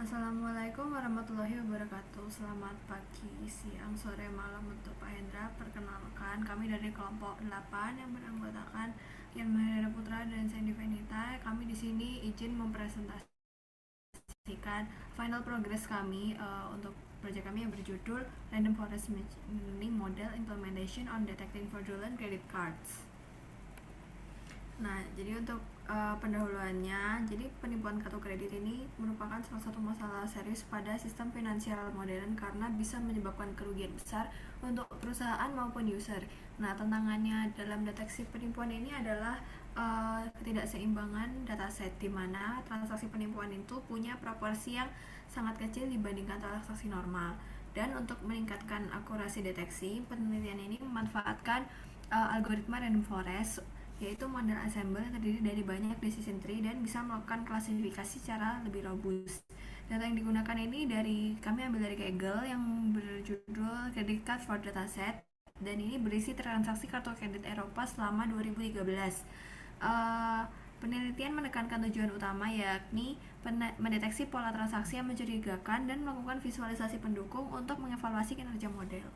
Assalamualaikum warahmatullahi wabarakatuh. Selamat pagi, siang, sore, malam untuk Pak Hendra. Perkenalkan, kami dari kelompok 8 yang beranggotakan Yan Mahendra Putra dan Sandy Venita. Kami di sini izin mempresentasikan final progress kami untuk proyek kami yang berjudul Random Forest Machine Learning Model Implementation on Detecting Fraudulent Credit Cards. Nah, jadi untuk pendahuluannya, jadi penipuan kartu kredit ini merupakan salah satu masalah serius pada sistem finansial modern karena bisa menyebabkan kerugian besar untuk perusahaan maupun user. Nah, tantangannya dalam deteksi penipuan ini adalah ketidakseimbangan dataset di mana transaksi penipuan itu punya proporsi yang sangat kecil dibandingkan transaksi normal. Dan untuk meningkatkan akurasi deteksi, penelitian ini memanfaatkan algoritma random forest, yaitu model ensemble yang terdiri dari banyak decision tree dan bisa melakukan klasifikasi secara lebih robust. Data yang digunakan ini kami ambil dari Kaggle yang berjudul Credit Card for Dataset, dan ini berisi transaksi kartu kredit Eropa selama 2013. Penelitian menekankan tujuan utama, yakni mendeteksi pola transaksi yang mencurigakan dan melakukan visualisasi pendukung untuk mengevaluasi kinerja model.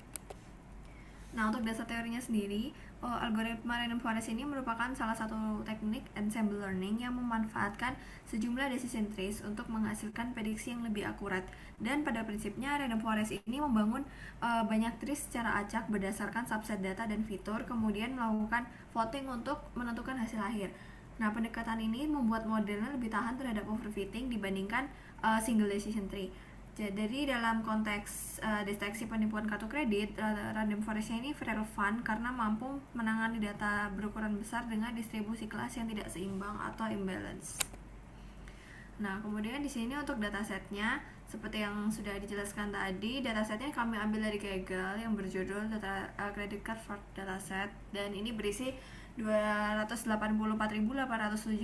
Nah, untuk dasar teorinya sendiri, algoritma random forest ini merupakan salah satu teknik ensemble learning yang memanfaatkan sejumlah decision trees untuk menghasilkan prediksi yang lebih akurat. Dan pada prinsipnya, random forest ini membangun banyak trees secara acak berdasarkan subset data dan fitur, kemudian melakukan voting untuk menentukan hasil akhir. Nah, pendekatan ini membuat modelnya lebih tahan terhadap overfitting dibandingkan single decision tree. Jadi dalam konteks deteksi penipuan kartu kredit, random forestnya ini relevan karena mampu menangani data berukuran besar dengan distribusi kelas yang tidak seimbang atau imbalance. Nah, kemudian di sini untuk datasetnya, seperti yang sudah dijelaskan tadi, datasetnya kami ambil dari Kaggle yang berjudul Credit Card for Dataset, dan ini berisi 284.807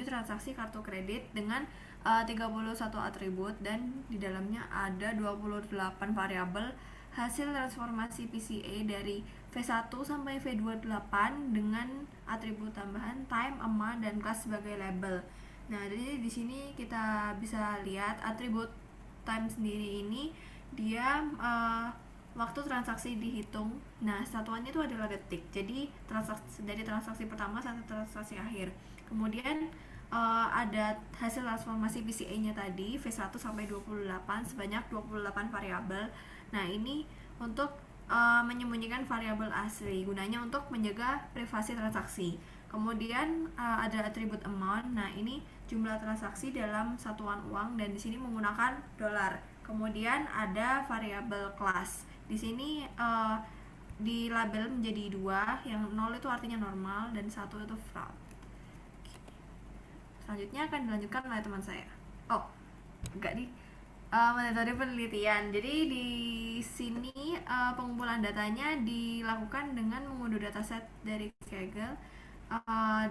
transaksi kartu kredit dengan 31 atribut, dan di dalamnya ada 28 variabel hasil transformasi PCA dari V1 sampai V28 dengan atribut tambahan time, amount, dan class sebagai label. Nah, jadi di sini kita bisa lihat atribut time sendiri ini dia waktu transaksi dihitung. Nah, satuannya itu adalah detik. Jadi dari transaksi pertama sampai transaksi akhir. Kemudian ada hasil transformasi PCA-nya tadi V1 sampai 28 sebanyak 28 variabel. Nah, ini untuk menyembunyikan variabel asli, gunanya untuk menjaga privasi transaksi. Kemudian ada atribut amount. Nah, ini jumlah transaksi dalam satuan uang, dan di sini menggunakan dolar. Kemudian ada variabel class. Di sini di label menjadi dua, yang 0 itu artinya normal dan 1 itu fraud. Selanjutnya akan dilanjutkan oleh teman saya. Oh, enggak nih. Metode penelitian. Jadi di sini pengumpulan datanya dilakukan dengan mengunduh dataset dari Kaggle,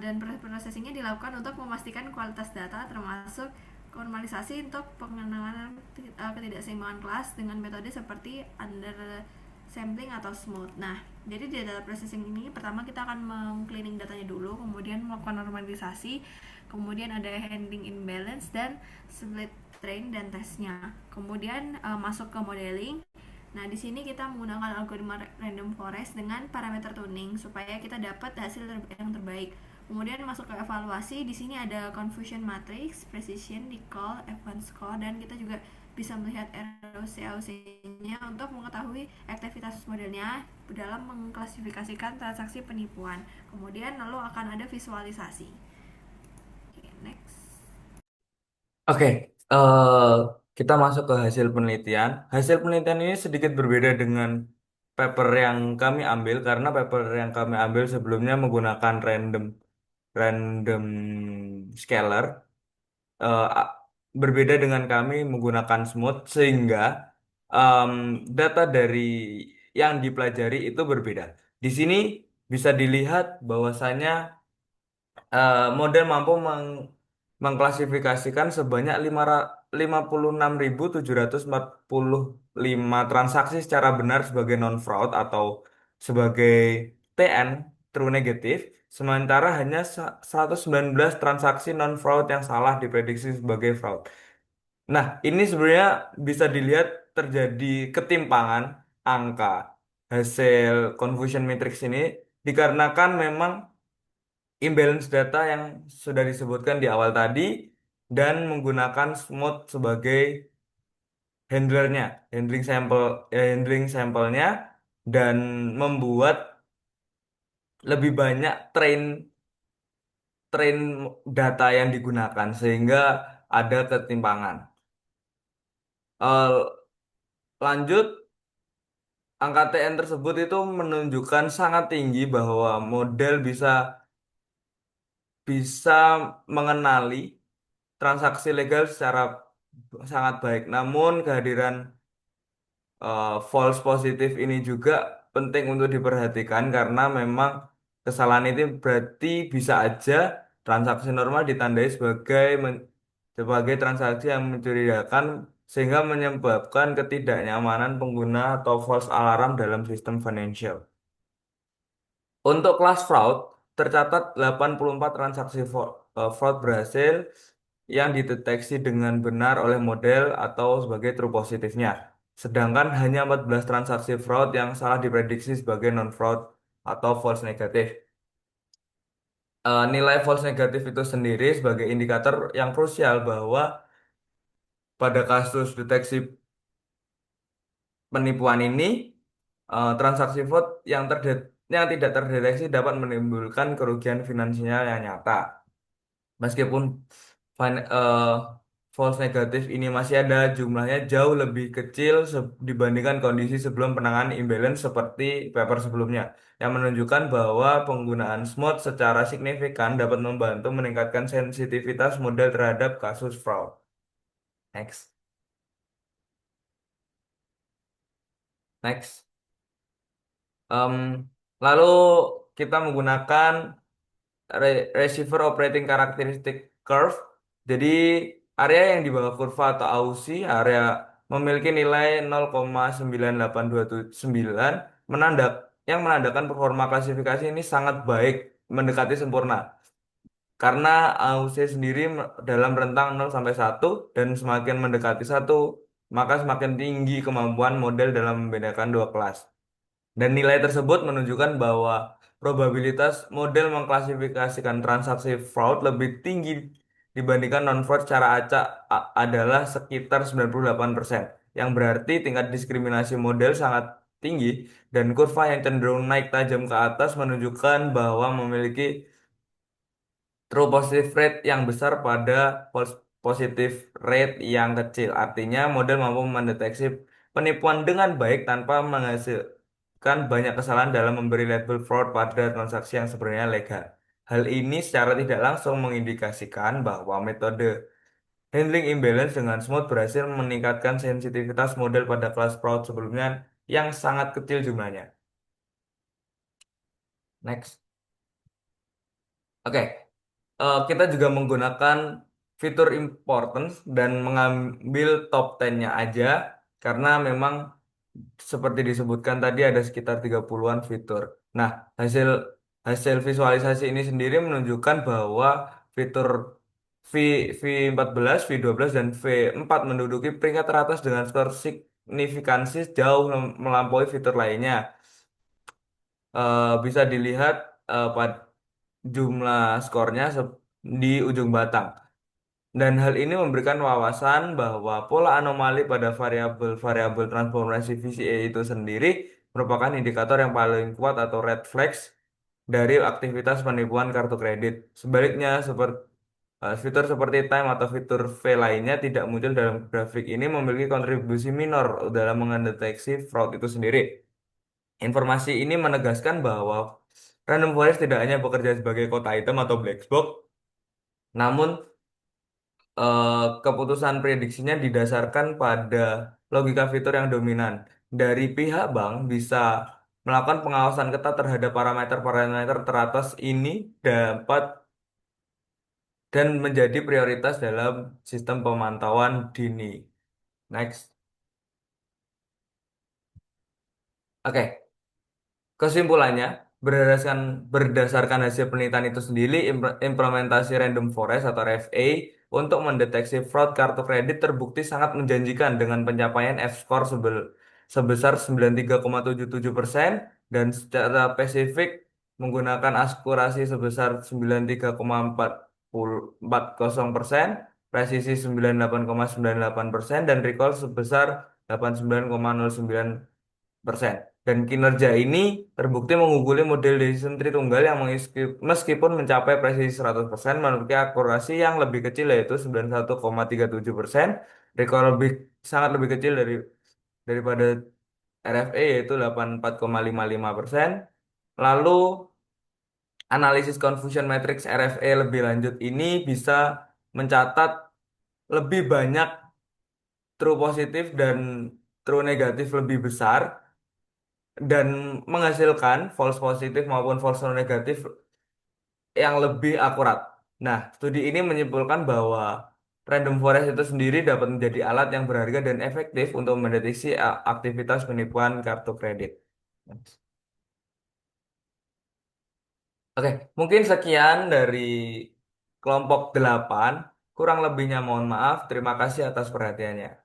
dan processingnya dilakukan untuk memastikan kualitas data termasuk normalisasi untuk pengenalan ketidakseimbangan kelas dengan metode seperti under sampling atau smooth. Nah, jadi di data processing ini pertama kita akan mengcleaning datanya dulu, kemudian melakukan normalisasi, kemudian ada handling imbalance dan split train dan tesnya. Kemudian masuk ke modeling. Nah, di sini kita menggunakan algoritma random forest dengan parameter tuning supaya kita dapat hasil yang terbaik. Kemudian masuk ke evaluasi. Di sini ada confusion matrix, precision, recall, F1 score, dan kita juga bisa melihat ROC-nya untuk mengetahui aktivitas modelnya dalam mengklasifikasikan transaksi penipuan. Kemudian lalu akan ada visualisasi. Oke, next. Oke, eh, kita masuk ke hasil penelitian. Hasil penelitian ini sedikit berbeda dengan paper yang kami ambil karena paper yang kami ambil sebelumnya menggunakan random random scalar. Eh, a- Berbeda dengan kami menggunakan smooth sehingga em, data dari yang dipelajari itu berbeda. Di sini bisa dilihat bahwasanya model mampu mengklasifikasikan sebanyak 56.745 transaksi secara benar sebagai non-fraud atau sebagai TN, true negative, sementara hanya 119 transaksi non-fraud yang salah diprediksi sebagai fraud. Nah, ini sebenarnya bisa dilihat terjadi ketimpangan angka hasil confusion matrix ini dikarenakan memang imbalance data yang sudah disebutkan di awal tadi dan menggunakan smooth sebagai handlernya, handling sampelnya dan membuat lebih banyak train data yang digunakan sehingga ada ketimpangan. Eh, lanjut, angka TN tersebut itu menunjukkan sangat tinggi bahwa model bisa bisa mengenali transaksi legal secara sangat baik. Namun kehadiran false positif ini juga penting untuk diperhatikan karena memang kesalahan itu berarti bisa aja transaksi normal ditandai sebagai transaksi yang mencurigakan sehingga menyebabkan ketidaknyamanan pengguna atau false alarm dalam sistem financial. Untuk kelas fraud, tercatat 84 transaksi fraud berhasil yang dideteksi dengan benar oleh model atau sebagai true positifnya. Sedangkan hanya 14 transaksi fraud yang salah diprediksi sebagai non-fraud atau false negatif. Nilai false negatif itu sendiri sebagai indikator yang krusial bahwa pada kasus deteksi penipuan ini, transaksi fraud yang tidak terdeteksi dapat menimbulkan kerugian finansial yang nyata. Meskipun fin- eh, false negatif ini masih ada, jumlahnya jauh lebih kecil dibandingkan kondisi sebelum penanganan imbalance seperti paper sebelumnya, yang menunjukkan bahwa penggunaan smooth secara signifikan dapat membantu meningkatkan sensitivitas model terhadap kasus fraud. Next, next. Em, lalu kita menggunakan receiver operating characteristic curve. Jadi area yang di bawah kurva atau AUC, area memiliki nilai 0,98279 menandak yang menandakan performa klasifikasi ini sangat baik, mendekati sempurna. Karena AUC sendiri dalam rentang 0 sampai 1 dan semakin mendekati 1, maka semakin tinggi kemampuan model dalam membedakan dua kelas. Dan nilai tersebut menunjukkan bahwa probabilitas model mengklasifikasikan transaksi fraud lebih tinggi dibandingkan non-fraud secara acak adalah sekitar 98%, yang berarti tingkat diskriminasi model sangat tinggi dan kurva yang cenderung naik tajam ke atas menunjukkan bahwa memiliki true positive rate yang besar pada false positive rate yang kecil. Artinya model mampu mendeteksi penipuan dengan baik tanpa menghasilkan banyak kesalahan dalam memberi label fraud pada transaksi yang sebenarnya legal. Hal ini secara tidak langsung mengindikasikan bahwa metode handling imbalance dengan smooth berhasil meningkatkan sensitivitas model pada kelas fraud sebelumnya yang sangat kecil jumlahnya. Next. Oke, kita juga menggunakan fitur importance dan mengambil top 10-nya aja karena memang seperti disebutkan tadi ada sekitar 30-an fitur. Nah, hasil hasil visualisasi ini sendiri menunjukkan bahwa fitur V V14, V12 dan V4 menduduki peringkat teratas dengan skor signifikansi jauh melampaui fitur lainnya. Bisa dilihat pada jumlah skornya di ujung batang. Dan hal ini memberikan wawasan bahwa pola anomali pada variabel-variabel transformasi VCA itu sendiri merupakan indikator yang paling kuat atau red flags dari aktivitas penipuan kartu kredit. Sebaliknya, fitur seperti time atau fitur V lainnya tidak muncul dalam grafik ini memiliki kontribusi minor dalam mendeteksi fraud itu sendiri. Informasi ini menegaskan bahwa random forest tidak hanya bekerja sebagai kota item atau black box, namun keputusan prediksinya didasarkan pada logika fitur yang dominan. Dari pihak bank bisa melakukan pengawasan ketat terhadap parameter-parameter teratas ini dapat dan menjadi prioritas dalam sistem pemantauan dini. Next. Oke, kesimpulannya, berdasarkan hasil penelitian itu sendiri, implementasi random forest atau RFA untuk mendeteksi fraud kartu kredit terbukti sangat menjanjikan dengan pencapaian F-score sebesar 93,77% dan secara spesifik menggunakan akurasi sebesar 93,40%, presisi 98,98% dan recall sebesar 89,09%. Dan kinerja ini terbukti mengungguli model decision tree tunggal yang meskipun mencapai presisi 100% memiliki akurasi yang lebih kecil yaitu 91,37%, recall sangat lebih kecil daripada RFA yaitu 84,55%. Lalu analisis confusion matrix RFA lebih lanjut ini bisa mencatat lebih banyak true positif dan true negatif lebih besar dan menghasilkan false positif maupun false negatif yang lebih akurat. Nah, studi ini menyimpulkan bahwa random forest itu sendiri dapat menjadi alat yang berharga dan efektif untuk mendeteksi aktivitas penipuan kartu kredit. Oke, mungkin sekian dari kelompok 8. Kurang lebihnya mohon maaf. Terima kasih atas perhatiannya.